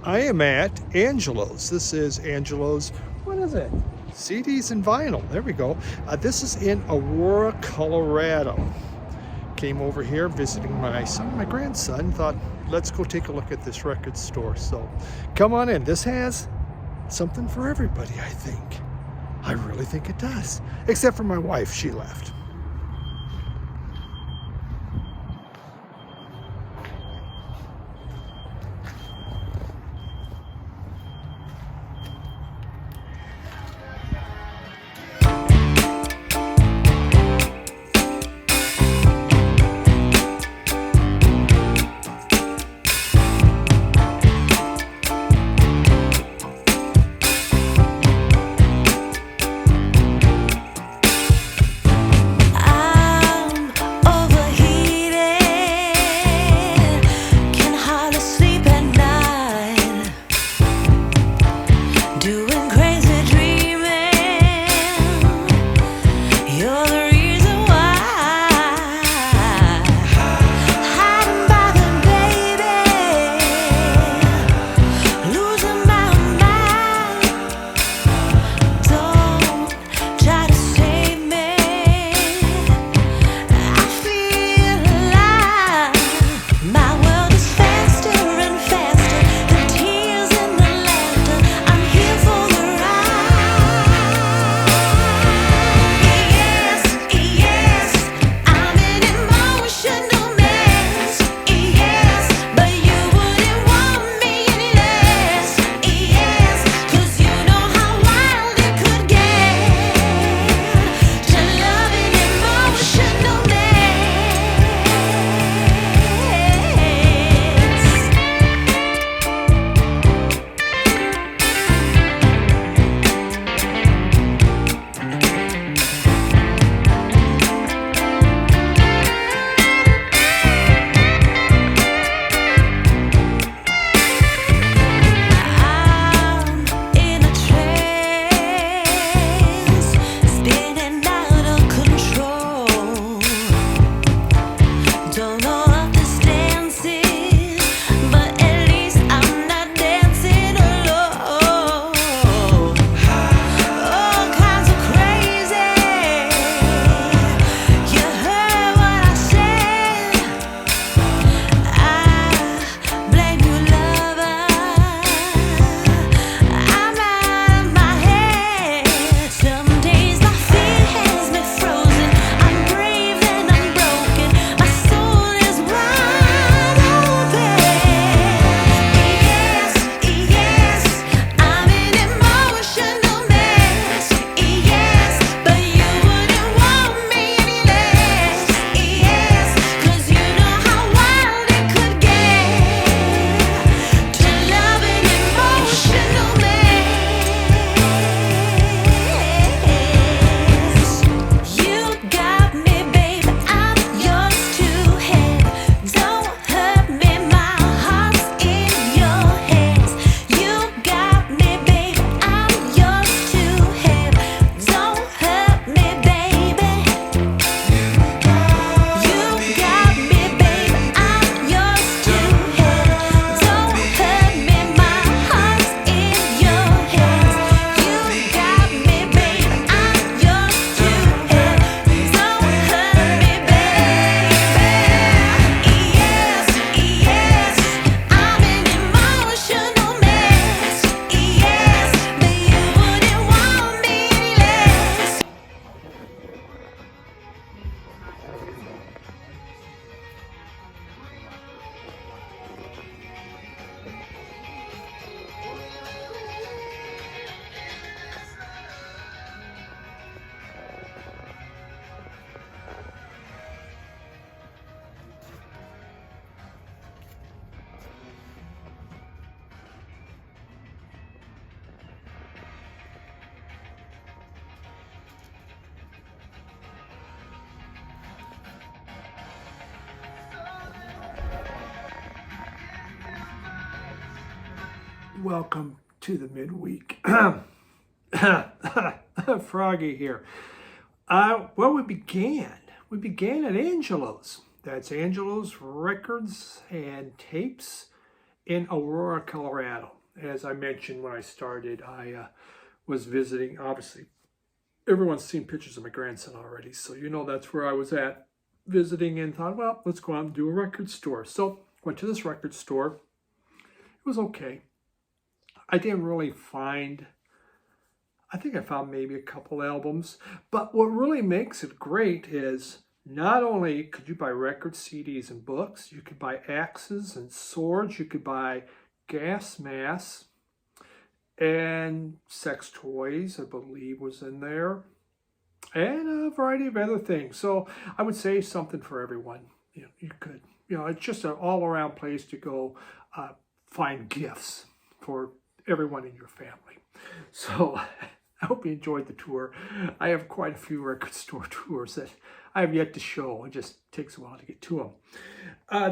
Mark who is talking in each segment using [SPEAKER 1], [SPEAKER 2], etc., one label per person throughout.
[SPEAKER 1] I am at Angelo's. This is Angelo's, what is it? CDs and vinyl. There we go. This is in Aurora, Colorado. Came over here visiting my son, my grandson. Thought, let's go take a look at this record store. So come on in. This has something for everybody, I think. I really think it does. Except for my wife, she left. Welcome to the midweek. Froggy here. Well, we began at Angelo's. That's Angelo's Records and Tapes in Aurora, Colorado. As I mentioned when I started, I was visiting, obviously. Everyone's seen pictures of my grandson already, so you know that's where I was at, visiting, and thought, well, let's go out and do a record store. So went to this record store. It was okay. I didn't really find, I think I found maybe a couple albums, but what really makes it great is not only could you buy records, CDs, and books, you could buy axes and swords, you could buy gas masks, and sex toys, I believe, was in there, and a variety of other things. So I would say something for everyone. You know, you could, you know, it's just an all-around place to go find gifts for everyone in your family. So I hope you enjoyed the tour. I have quite a few record store tours that I have yet to show. It just takes a while to get to them.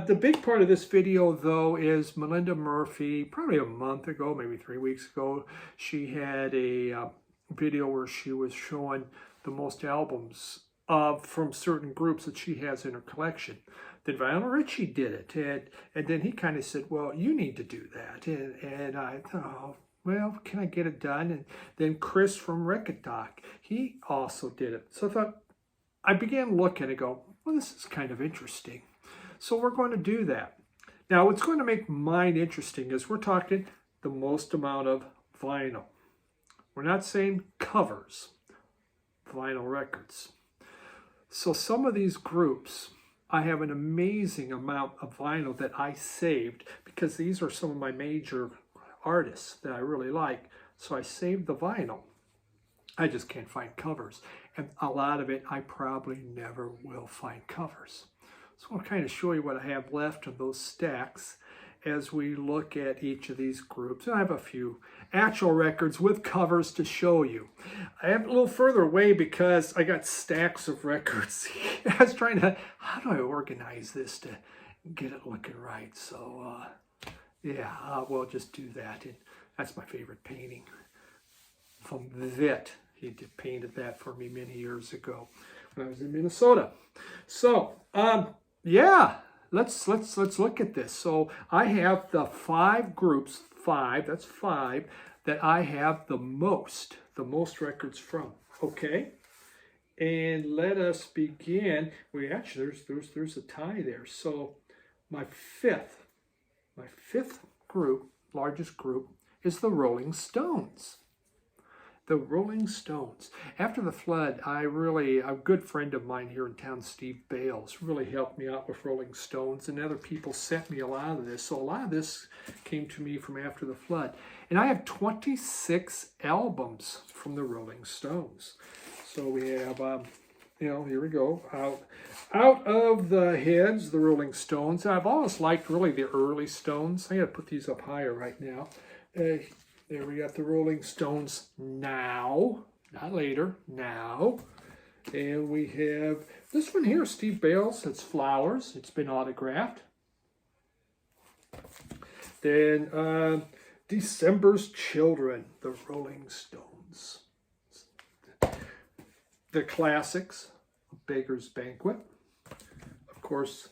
[SPEAKER 1] The big part of this video, though, is Melinda Murphy. Probably a month ago, maybe 3 weeks ago, she had a video where she was showing the most albums from certain groups that she has in her collection. Then Vinyl Richie did it, and then he kind of said, well, you need to do that. And I thought, oh, well, can I get it done? And then Chris from Record Doc, he also did it. So I thought, I began looking and go, well, this is kind of interesting. So we're going to do that. Now, what's going to make mine interesting is we're talking the most amount of vinyl. We're not saying covers, vinyl records. So some of these groups, I have an amazing amount of vinyl that I saved because these are some of my major artists that I really like. So I saved the vinyl. I just can't find covers. And a lot of it, I probably never will find covers. So I'll kind of show you what I have left of those stacks as we look at each of these groups. And I have a few actual records with covers to show you. I am a little further away because I got stacks of records. I was trying to, how do I organize this to get it looking right? So yeah, we'll just do that. And that's my favorite painting from Vit. He painted that for me many years ago when I was in Minnesota. So, yeah, let's look at this. So I have the 5 groups, that's 5, that I have the most records from. Okay, and let us begin. We actually there's a tie there. So my fifth group, largest group, is the Rolling Stones. The Rolling Stones. After the flood, a good friend of mine here in town, Steve Bales, really helped me out with Rolling Stones, and other people sent me a lot of this. So a lot of this came to me from after the flood. And I have 26 albums from the Rolling Stones. So we have, you know, here we go. Out of the Heads, the Rolling Stones. I've always liked really the early Stones. I got to put these up higher right now. There we got the Rolling Stones now, not later, now. And we have this one here, Steve Bales, it's Flowers. It's been autographed. Then December's Children, the Rolling Stones. The classics, Beggar's Banquet. Of course,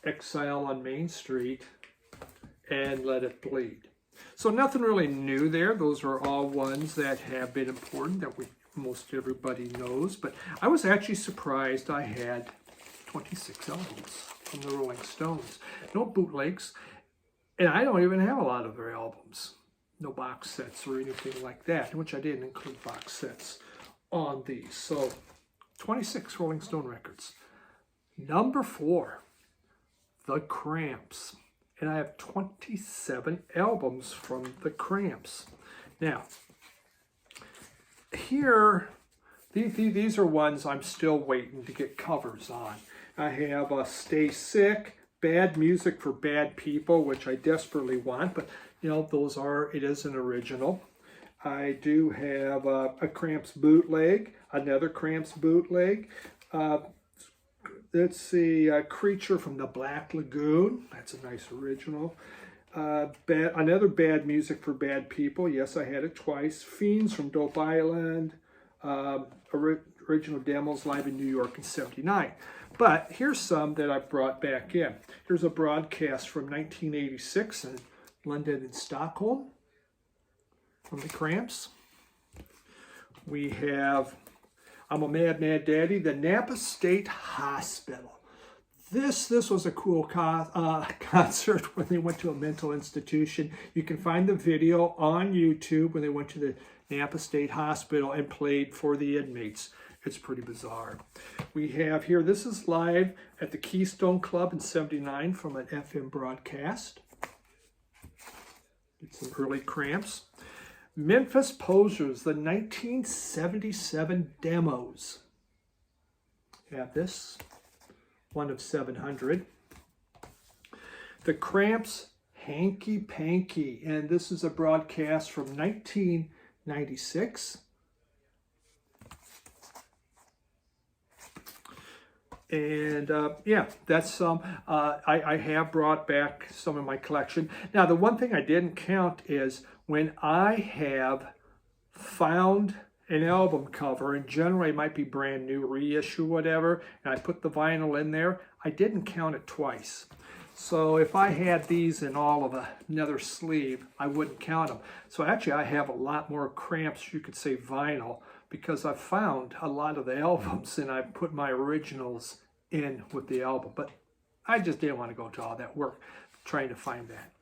[SPEAKER 1] Exile on Main Street and Let It Bleed. So nothing really new there. Those are all ones that have been important that most everybody knows. But I was actually surprised I had 26 albums from the Rolling Stones. No bootlegs. And I don't even have a lot of their albums. No box sets or anything like that, which I didn't include box sets on these. So 26 Rolling Stone records. Number 4, the Cramps. And I have 27 albums from the Cramps. Now, here, these are ones I'm still waiting to get covers on. I have Stay Sick, Bad Music for Bad People, which I desperately want, but you know, it is an original. I do have a Cramps bootleg, another Cramps bootleg. Let's see, Creature from the Black Lagoon. That's a nice original. Another Bad Music for Bad People. Yes, I had it twice. Fiends from Dope Island. Original demos live in New York in '79. But here's some that I brought back in. Here's a broadcast from 1986, and London and Stockholm from the Cramps. We have I'm a Mad, Mad Daddy, the Napa State Hospital. This was a cool concert when they went to a mental institution. You can find the video on YouTube when they went to the Napa State Hospital and played for the inmates. It's pretty bizarre. We have here, this is live at the Keystone Club in '79 from an FM broadcast. It's some early Cramps. Memphis Posers, the 1977 demos. Have this, one of 700. The Cramps, Hanky Panky, and this is a broadcast from 1996. And yeah, that's some. I have brought back some of my collection. Now, the one thing I didn't count is when I have found an album cover, and generally it might be brand new, reissue, whatever, and I put the vinyl in there, I didn't count it twice. So if I had these in all of another sleeve, I wouldn't count them. So actually I have a lot more Cramps, you could say vinyl, because I've found a lot of the albums and I've put my originals in with the album. But I just didn't want to go to all that work trying to find that.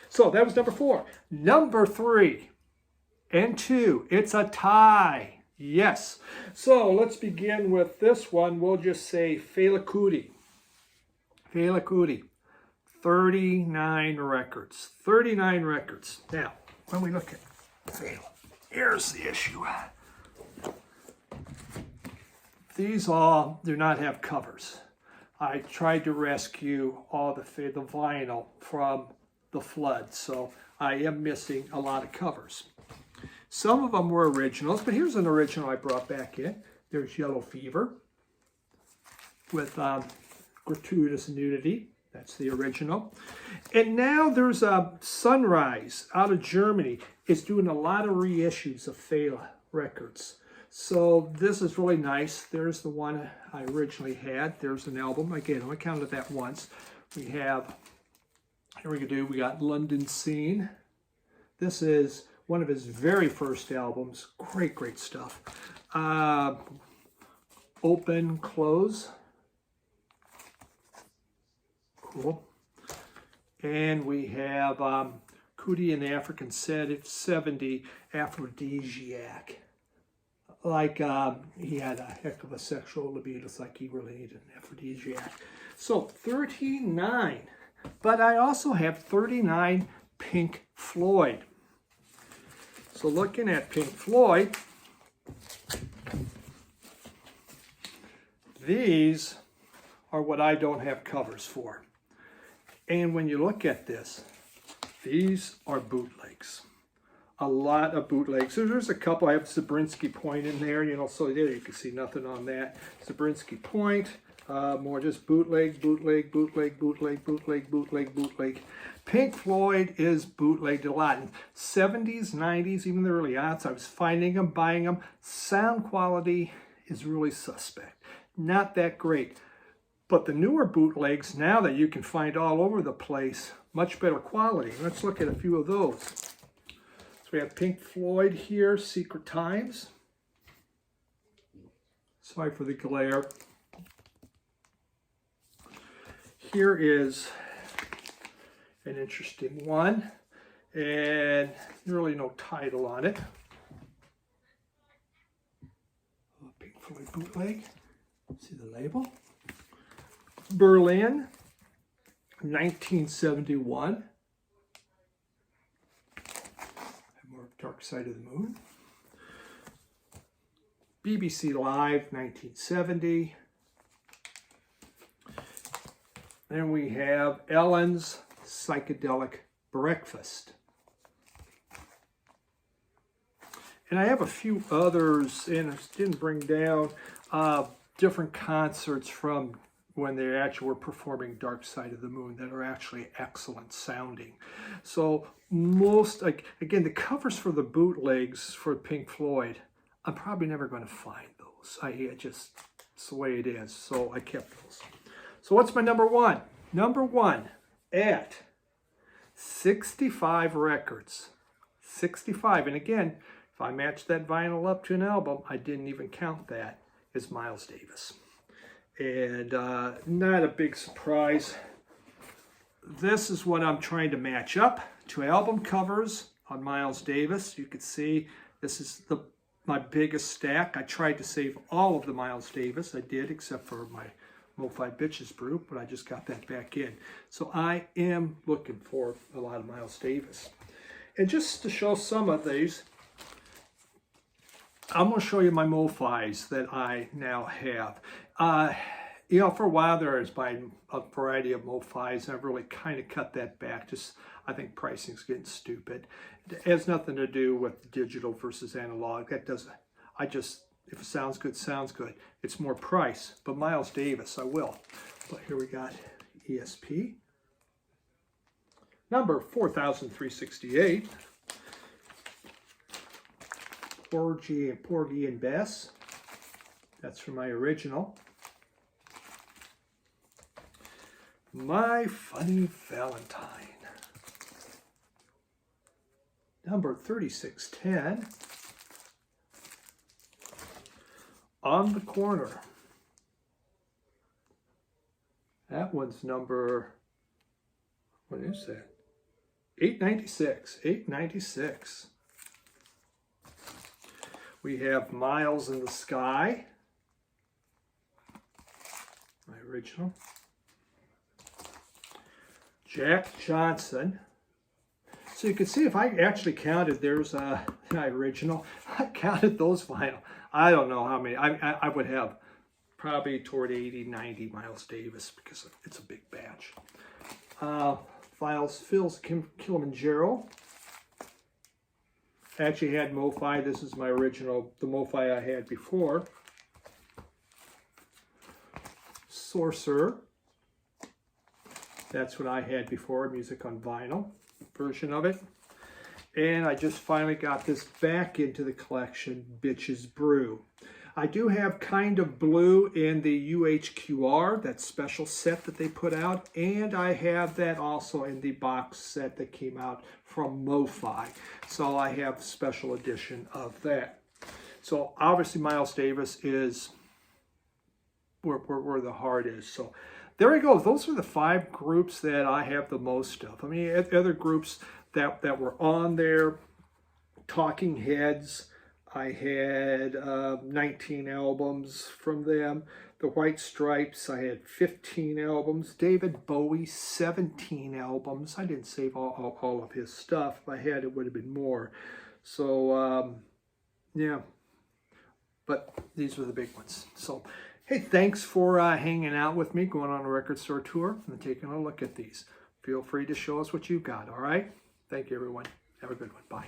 [SPEAKER 1] So that was number 4. Number 3 and 2, it's a tie. Yes. So let's begin with this one. We'll just say Fela Kuti. Fela Kuti. 39 records. 39 records. Now, when we look at Fela, here's the issue. These all do not have covers. I tried to rescue all the vinyl from the flood, so I am missing a lot of covers. Some of them were originals, but here's an original I brought back in. There's Yellow Fever with Gratuitous Nudity. That's the original. And now there's Sunrise out of Germany. It's doing a lot of reissues of Fela records. So this is really nice. There's the one I originally had. There's an album. Again, I counted that once. We have, here we got London Scene. This is one of his very first albums. Great, great stuff. Open, Close. Cool. And we have Kuti and the African 70, Aphrodisiac. Like he had a heck of a sexual libido. It's like he really needed an aphrodisiac. So 39. But I also have 39 Pink Floyd. So looking at Pink Floyd, these are what I don't have covers for. And when you look at this, these are bootlegs. A lot of bootlegs. So there's a couple. I have Zabriskie Point in there, you know, so there you can see nothing on that. Zabriskie Point, more just bootleg. Pink Floyd is bootlegged a lot. In 70s, 90s, even the early aughts, I was finding them, buying them. Sound quality is really suspect. Not that great. But the newer bootlegs, now that you can find all over the place, much better quality. Let's look at a few of those. So we have Pink Floyd here, Secret Times. Sorry for the glare. Here is an interesting one, and really no title on it. Pink Floyd bootleg. See the label? Berlin, 1971. Dark Side of the Moon. BBC Live, 1970. Then we have Ellen's Psychedelic Breakfast. And I have a few others, and I didn't bring down different concerts from when they actually were performing Dark Side of the Moon that are actually excellent sounding. So most, like, again, the covers for the bootlegs for Pink Floyd, I'm probably never going to find those. It's the way it is, so I kept those. So what's my number 1? Number 1 at 65 records. 65. And again, if I match that vinyl up to an album, I didn't even count that as Miles Davis. And not a big surprise. This is what I'm trying to match up to album covers on Miles Davis. You can see this is my biggest stack. I tried to save all of the Miles Davis. I did, except for my Mo-Fi Bitches Brew, but I just got that back in. So I am looking for a lot of Miles Davis. And just to show some of these, I'm going to show you my Mo-Fis that I now have. You know, for a while there I was buying a variety of Mo-Fis, and I've really kind of cut that back. Just, I think pricing's getting stupid. It has nothing to do with digital versus analog. That doesn't, if it sounds good, sounds good. It's more price, but Miles Davis, I will. But here we got ESP. Number 4368. Porgy and Bess. That's from my original. My Funny Valentine. Number 3610. On the Corner. That one's number, what is that? 896. 896. We have Miles in the Sky, my original. Jack Johnson. So you can see if I actually counted, there's my original. I counted those vinyl. I don't know how many. I would have probably toward 80, 90 Miles Davis because it's a big batch. Phil's Kilimanjaro. I actually had Mo-Fi. This is my original, the Mo-Fi I had before. Sorcerer. That's what I had before, music on vinyl version of it. And I just finally got this back into the collection, Bitches Brew. I do have Kind of Blue in the UHQR, that special set that they put out, and I have that also in the box set that came out from Mo-Fi. So I have special edition of that. So obviously Miles Davis is where the heart is. So there we go. Those are the 5 groups that I have the most of. I mean, other groups that were on there, Talking Heads, I had 19 albums from them. The White Stripes, I had 15 albums. David Bowie, 17 albums. I didn't save all of his stuff. If I had, it would have been more. So, yeah. But these were the big ones. So, hey, thanks for hanging out with me, going on a record store tour, and taking a look at these. Feel free to show us what you've got, all right? Thank you, everyone. Have a good one. Bye.